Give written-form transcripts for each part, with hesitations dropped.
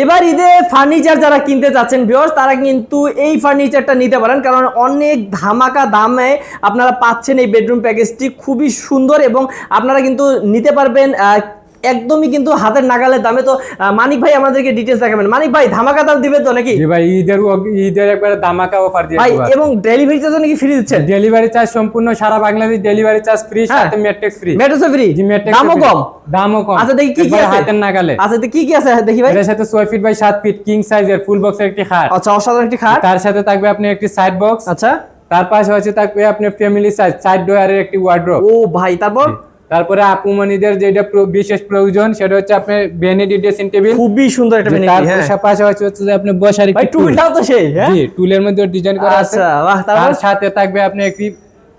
এবার ঈদে ফার্নিচার যারা কিনতে চাচ্ছেন ভিউয়ার্স, তারা কিন্তু এই ফার্নিচারটা নিতে পারেন, কারণ অনেক ধামাকা দামে আপনারা পাচ্ছেন এই বেডরুম প্যাকেজটি। খুবই সুন্দর এবং আপনারা কিন্তু নিতে পারবেন একদমই কিন্তু হাতের নাগালের দামে। তো মানিক ভাই আমাদেরকে ডিটেইলস দেখাবেন। মানিক ভাই ধামাকা দাম দিবেন তো নাকি? জি ভাই, ঈদের একবারে ধামাকা অফার দিয়ে ভাই, দেব। এবং ডেলিভারি চার্জ নাকি ফ্রি দিচ্ছেন? ডেলিভারি চার্জ সম্পূর্ণ সারা বাংলাদেশ ডেলিভারি চার্জ ফ্রি, সাথে ম্যাট্রিক্স ফ্রি। ম্যাট্রিক্স ফ্রি, জি ম্যাট্রিক্স দামও কম। দামও কম। আচ্ছা দেখি কি কি আছে হাতের নাগালে। আচ্ছা দেখি কি কি আছে দেখি ভাই। এর সাথে 6 ফিট বাই 7 ফিট কিং সাইজের ফুল বক্সের একটি খাট। আচ্ছা, অসাধারণ একটি খাট। তার সাথে থাকবে আপনি একটি সাইড বক্স। আচ্ছা, তার পাশাপাশি থাকবে আপনার ফ্যামিলি সাইজ সাইড ডোয়ারের একটি ওয়ার্ড্রোব। ও ভাই, তারপরে আপুমনিদের যেটা বিশেষ প্রয়োজন সেটা হচ্ছে আপনার ভ্যানিটি ড্রেসিং টেবিল। খুবই সুন্দর একটা ভ্যানিটি। তার পাশাপাশি হচ্ছে যে আপনি বসার একটি টুলটাও তো সেই। জি, টুলের মধ্যে ডিজাইন করা আছে। আচ্ছা বাহ। তার সাথে থাকবে আপনি একটি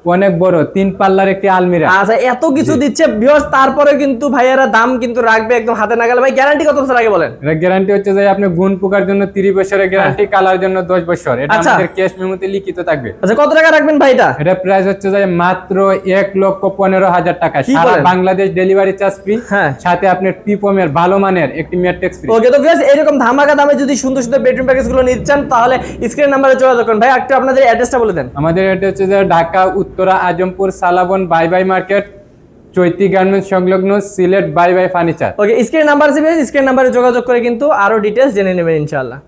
অনেক বড় 3 পাল্লার একটি আলমিরা। আচ্ছা, এত কিছু দিচ্ছে ভিউয়ার্স, তারপরে কিন্তু ভাইয়ারা দাম কিন্তু রাখবে একদম হাতে নাগালে। ভাই গ্যারান্টি কত বছর আগে বলেন? এর গ্যারান্টি হচ্ছে যে আপনি গুণ পোকার জন্য 30 বছরের গ্যারান্টি, কালার জন্য 10 বছর। এটা আমাদের ক্যাশ মেমোতে লিখিত থাকবে। আচ্ছা, কত টাকা রাখবেন ভাই এটা? এটা প্রাইস হচ্ছে যে মাত্র 1,15,000 টাকা। সারা বাংলাদেশ ডেলিভারি চার্জ ফ্রি, সাথে আপনার পিপমের ভালো মানের একটি ম্যাট্রিক্স ফ্রি। ওকে, তো ভিউয়ার্স এরকম ধামাকা দামে যদি সুন্দর সুন্দর বেডরুম প্যাকেজ গুলো নিতে চান, তাহলে স্ক্রিন নাম্বারে যোগাযোগ করুন। ভাই একটু আপনাদের অ্যাড্রেসটা বলে দেন। আমাদের এটা হচ্ছে যে ঢাকা উত্তরা আজমপুর সালাবন buy buy market, Chaiti garments সংলগ্ন, Sylhet buy buy furniture. Okay, screen number আছে, স্ক্রিন নাম্বারে যোগাযোগ করে কিন্তু আরো ডিটেইলস জেনে নেবেন ইনশাআল্লাহ।